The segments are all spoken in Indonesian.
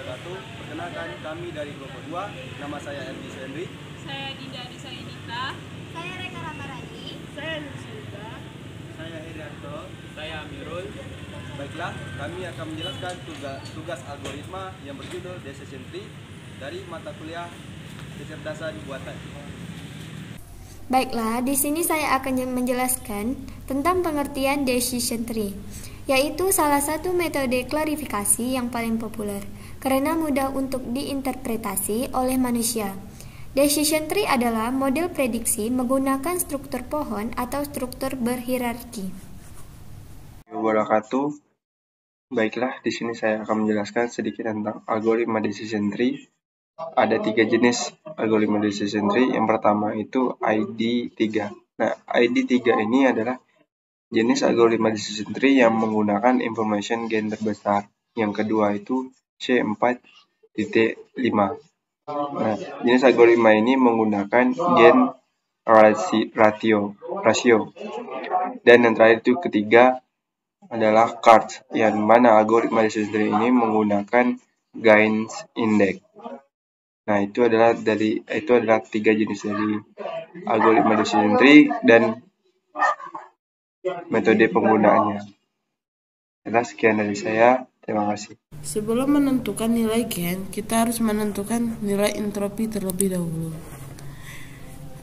wabarakatuh. Perkenalkan, kami dari kelompok 2. Nama saya Erdi Sendri. Saya Dinda Adisa Edita. Saya Reka Ramarani. Saya Lucinta. Saya Herianto. Saya Amirul. Baiklah, kami akan menjelaskan tugas algoritma yang berjudul Decision Tree dari mata kuliah kecerdasan buatan. Baiklah, di sini saya akan menjelaskan tentang pengertian decision tree, yaitu salah satu metode klarifikasi yang paling populer karena mudah untuk diinterpretasi oleh manusia. Decision tree adalah model prediksi menggunakan struktur pohon atau struktur berhierarki. Wabarakatuh. Baiklah, di sini saya akan menjelaskan sedikit tentang algoritma decision tree. Ada 3 jenis algoritma decision tree. Yang pertama itu ID3. Nah, ID3 ini adalah jenis algoritma decision tree yang menggunakan information gain terbesar. Yang kedua itu C4.5. Nah, jenis algoritma ini menggunakan gain ratio. Dan yang terakhir itu ketiga adalah CART, yang mana algoritma decision tree ini menggunakan gains index. Nah, itu adalah 3 jenis dari algoritma decision tree dan metode penggunaannya. Sekian dari saya, terima kasih. Sebelum menentukan nilai gain, kita harus menentukan nilai entropi terlebih dahulu.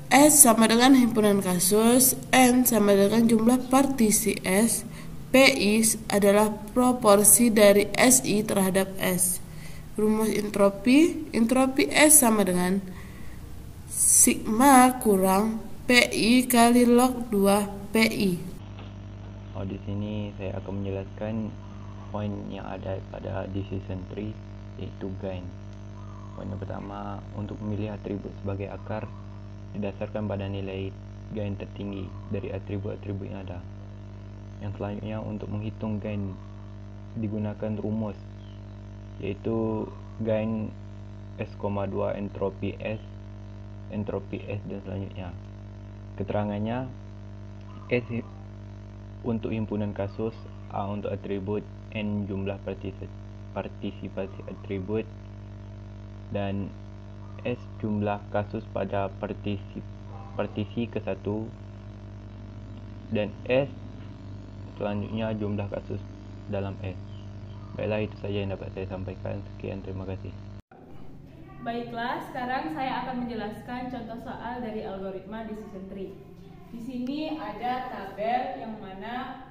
S sama dengan himpunan kasus, N sama dengan jumlah partisi S, PI adalah proporsi dari SI terhadap S. Rumus entropi S sama dengan sigma kurang PI kali log 2 PI. Di sini saya akan menjelaskan poin yang ada pada decision tree, yaitu gain. Poin yang pertama, untuk memilih atribut sebagai akar didasarkan pada nilai gain tertinggi dari atribut-atribut yang ada. Yang selanjutnya, untuk menghitung gain digunakan rumus, yaitu gain S,2 entropi S dan selanjutnya. Keterangannya, S untuk himpunan kasus, A untuk atribut, N jumlah partisipasi atribut, dan S jumlah kasus pada partisi ke-1, dan S selanjutnya jumlah kasus dalam S. Baiklah, itu saja yang dapat saya sampaikan. Sekian, terima kasih. Baiklah, sekarang saya akan menjelaskan contoh soal dari algoritma decision tree. Di sini ada tabel yang mana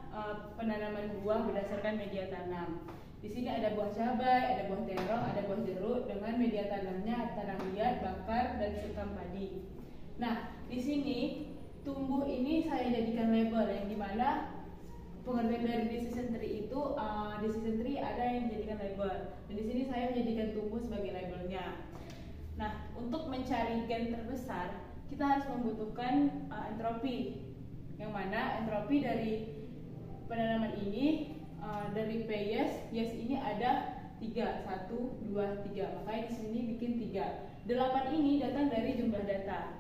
penanaman buah berdasarkan media tanam. Di sini ada buah cabai, ada buah terong, ada buah jeruk dengan media tanamnya tanam liat, bakar, dan sekam padi. Nah, di sini tumbuh ini saya jadikan label yang dimana pengertian dari decision tree itu decision tree ada yang menjadikan label, dan di sini saya menjadikan tumbuh sebagai labelnya. Nah, untuk mencari gain terbesar kita harus membutuhkan entropi, yang mana entropi dari penanaman ini dari P yes ini ada 3, 1, 2, 3, makanya di sini bikin 3. 8 ini datang dari jumlah data.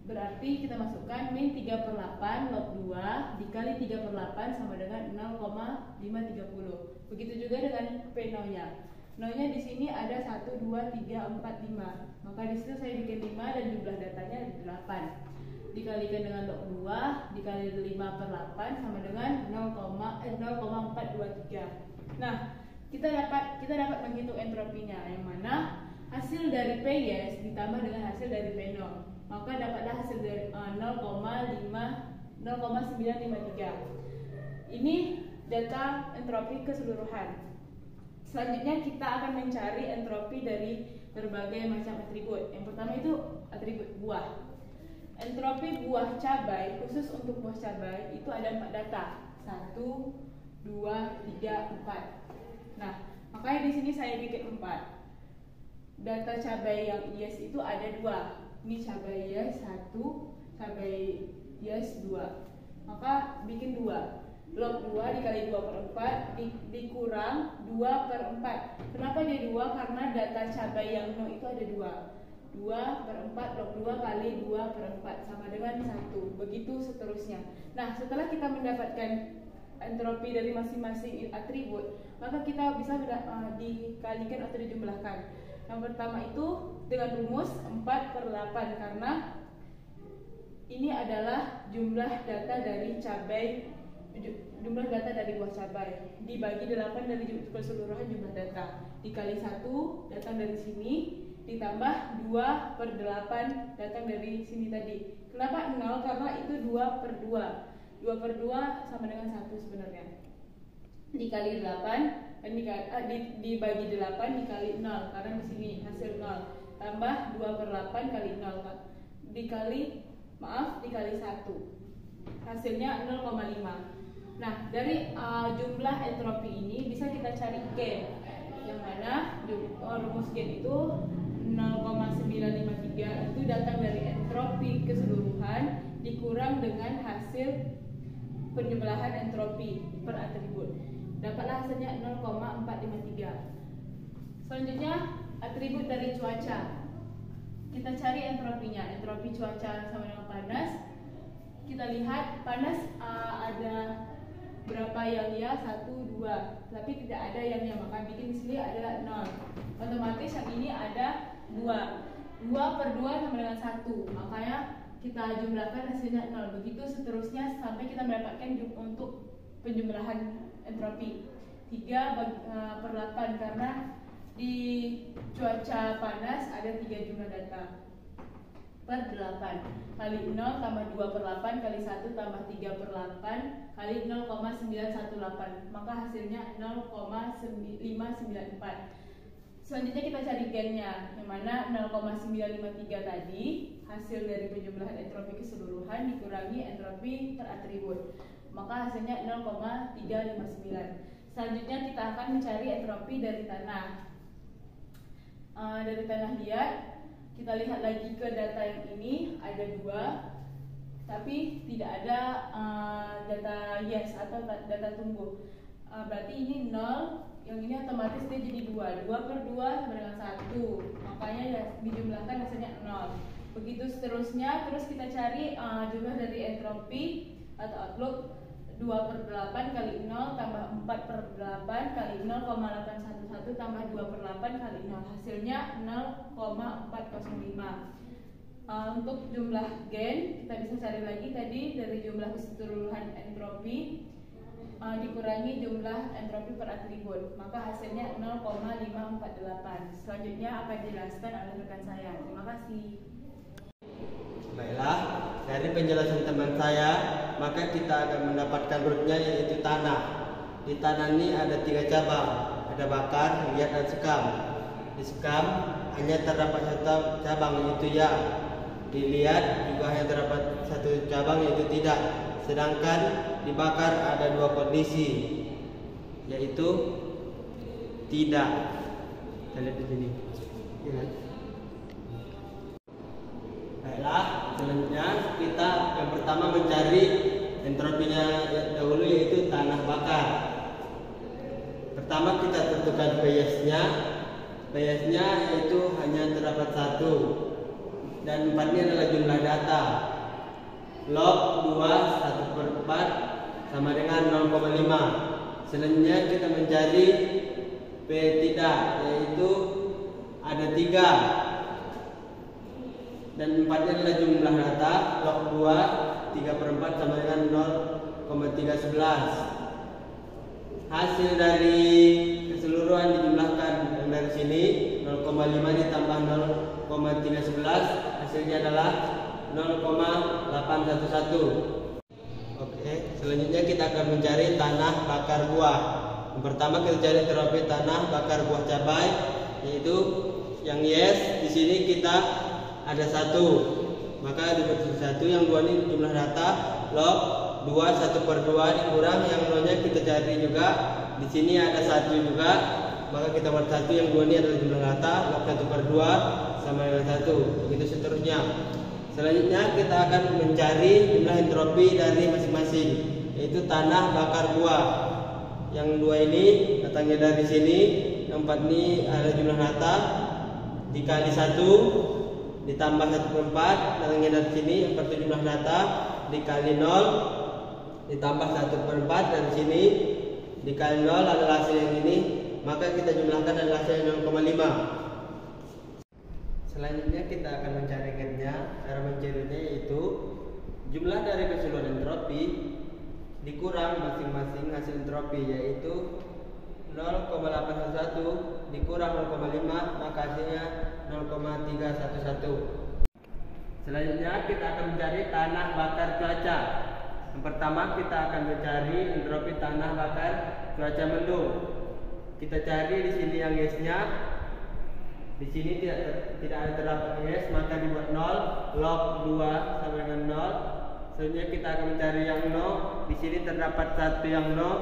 Berarti kita masukkan min 3/8 log 2 dikali 3/8 sama dengan 0,530. Begitu juga dengan P0-nya. N-nya di sini ada 1, 2, 3, 4, 5. Maka di situ saya bikin 5 dan jumlah datanya 8. Dikalikan dengan log 2 dikali 5/8 sama dengan 0,423. Nah, kita dapat menghitung entropinya, yang mana hasil dari P ditambah dengan hasil dari P0. Maka dapatlah hasil dari 0,953. Ini data entropi keseluruhan. Selanjutnya kita akan mencari entropi dari berbagai macam atribut. Yang pertama itu atribut buah. Entropi buah cabai, khusus untuk buah cabai itu ada 4 data. 1, 2, 3, 4. Nah, makanya di sini saya bikin 4. Data cabai yang yes itu ada 2. Ini cabai yes 1, cabai yes 2. Maka bikin 2. Log 2 dikali 2/4 dikurang 2/4. Kenapa dia 2? Karena data cabai yang no itu ada 2. 2/4 log 2 kali 2/4 sama dengan 1. Begitu seterusnya. Nah, setelah kita mendapatkan entropi dari masing-masing atribut, maka kita bisa dikalikan atau dijumlahkan. Yang pertama itu dengan rumus 4/8 karena ini adalah jumlah data dari buah cabai dibagi 8 dari keseluruhan jumlah data dikali 1 datang dari sini ditambah 2/8 datang dari sini tadi. Kenapa 0? Karena itu 2/2. 2/2 sama dengan 1 sebenarnya. Dikali 8 dibagi 8 dikali 0 karena di sini hasil 0 tambah 2/8 kali 0 dikali 1 hasilnya 0,5. Nah, dari jumlah entropi ini bisa kita cari gain, yang mana rumus gain itu 0,953 itu datang dari entropi keseluruhan dikurang dengan hasil penjumlahan entropi per atribut. Dapatlah hasilnya 0,453. Selanjutnya atribut dari cuaca. Kita cari entropinya. Entropi cuaca sama dengan panas. Kita lihat panas ada berapa yang ya? 1, 2. Tapi tidak ada yang maka bikin di sini adalah 0. Otomatis yang ini ada 2. 2/2 sama dengan 1. Makanya kita jumlahkan hasilnya 0. Begitu seterusnya sampai kita mendapatkan untuk penjumlahan entropi 3/8 karena di cuaca panas ada 3 jumlah data per 8 kali 0 tambah 2/8 kali 1 tambah 3/8 kali 0,918 maka hasilnya 0,594. Selanjutnya kita cari gainnya, yang mana 0,953 tadi hasil dari penjumlahan entropi keseluruhan dikurangi entropi per atribut, maka hasilnya 0,359. Selanjutnya kita akan mencari entropi dari tanah. Dari tanah liat kita lihat lagi ke data yang ini ada 2, tapi tidak ada data yes atau data tumbuh. Berarti ini 0, yang ini otomatis dia jadi 2. 2/2 sama dengan 1, makanya ya, dijumlahkan hasilnya 0. Begitu seterusnya, terus kita cari jumlah dari entropi atau outlook. 2/8 kali 0 tambah 4/8 kali 0,811 tambah 2/8 kali 0 hasilnya 0,405. Untuk jumlah gain kita bisa cari lagi tadi dari jumlah keseluruhan entropi dikurangi jumlah entropi per atribut, maka hasilnya 0,548. Selanjutnya akan dijelaskan oleh rekan saya. Terima kasih. Baiklah, dari penjelasan teman saya, maka kita akan mendapatkan rootnya yaitu tanah. Di tanah ini ada 3 cabang, ada bakar, liat, dan sekam. Di sekam hanya terdapat 1 cabang yaitu ya. Di liat juga hanya terdapat 1 cabang yaitu tidak. Sedangkan di bakar ada 2 kondisi yaitu tidak. Kita lihat di sini. Ya. Baiklah, selanjutnya kita yang pertama mencari entropinya dahulu yaitu tanah bakar. Pertama kita tentukan PS-nya. PS-nya itu hanya terdapat 1 dan 4 ini adalah jumlah data. Log 2 1/4 sama dengan 0,5. Selanjutnya kita mencari P tidak yaitu ada 3 dan 4 adalah jumlah data. Log 2 3/4 sama dengan 0,311. Hasil dari keseluruhan dijumlahkan yang dari sini 0,5 ditambah 0,311 hasilnya adalah 0,811. Oke, selanjutnya kita akan mencari tanah bakar buah. Yang pertama kita cari entropi tanah bakar buah cabai yaitu yang yes. Di sini kita ada 1, maka dibagi 1, yang 2 ini jumlah data. Log 2 1/2 dikurang yang 0-nya kita cari juga. Di sini ada 1 juga, maka kita buat 1, yang 2 ini adalah jumlah data. Log 1/2 sama dengan 1, begitu seterusnya. Selanjutnya kita akan mencari jumlah entropi dari masing-masing yaitu tanah bakar buah. Yang 2 ini datangnya dari sini, yang 4 ini ada jumlah data dikali 1 ditambah 1/4 datangnya dari sini, yang 4 jumlah data dikali 0 ditambah 1/4 dari sini dikali 0 adalah hasil yang ini, maka kita jumlahkan adalah hasil 0,5. Selanjutnya kita akan mencari gen-nya. Cara mencarinya yaitu jumlah dari keseluruhan entropi dikurang masing-masing hasil entropi, yaitu 0,811 dikurang 0,5, maka hasilnya 0,311. Selanjutnya kita akan mencari tanah bakar cuaca. Yang pertama kita akan mencari entropi tanah bakar cuaca mendung. Kita cari di sini yang yes-nya. Di sini tidak ada terdapat yes, maka dibuat 0, log 2 sama dengan 0. Selanjutnya kita akan mencari yang no. Di sini terdapat 1 yang no,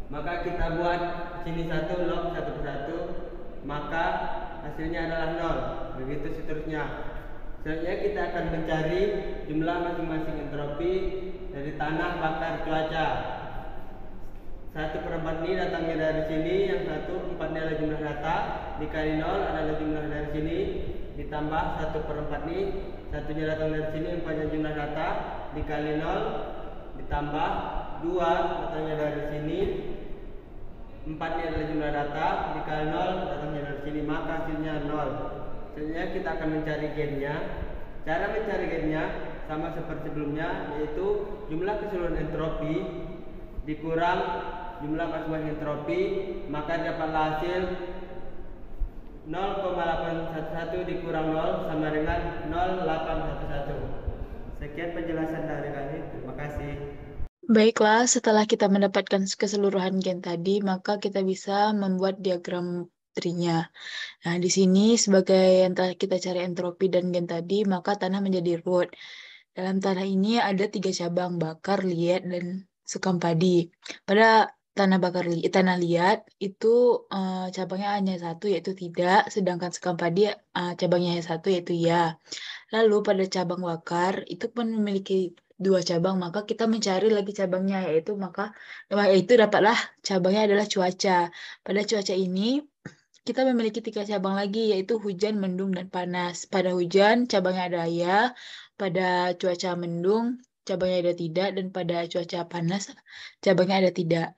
maka kita buat sini 1, log 1 per 1, maka hasilnya adalah 0. Begitu seterusnya. Selanjutnya kita akan mencari jumlah masing-masing entropi dari tanah bakar cuaca. 1/4 ini datangnya dari sini, yang 1/4 ini adalah jumlah data, dikali 0 adalah jumlah dari sini, ditambah 1/4 ini, satunya datang dari sini, 4-nya jumlah data, dikali 0, ditambah 2 datangnya dari sini, 4 ini adalah jumlah data, dikali 0 datangnya dari sini, maka hasilnya 0. Selanjutnya kita akan mencari gen-nya. Cara mencari gen-nya sama seperti sebelumnya, yaitu jumlah keseluruhan entropi dikurang jumlah masing-masing entropi, maka dapatlah hasil 0,811 dikurang 0 sama dengan 0,811. Sekian penjelasan dari kami. Terima kasih. Baiklah, setelah kita mendapatkan keseluruhan gen tadi, maka kita bisa membuat diagram trinya. Nah, di sini sebagai yang kita cari entropi dan gen tadi, maka tanah menjadi root. Dalam tanah ini ada 3 cabang, bakar, liat, dan sekam padi. Pada tanah liat itu cabangnya hanya 1, yaitu tidak, sedangkan sekam padi cabangnya hanya 1, yaitu ya. Lalu pada cabang bakar itu pun memiliki 2 cabang, maka kita mencari lagi cabangnya, yaitu dapatlah cabangnya adalah cuaca. Pada cuaca ini kita memiliki 3 cabang lagi, yaitu hujan, mendung, dan panas. Pada hujan cabangnya ada ya, pada cuaca mendung cabangnya ada tidak, dan pada cuaca panas cabangnya ada tidak.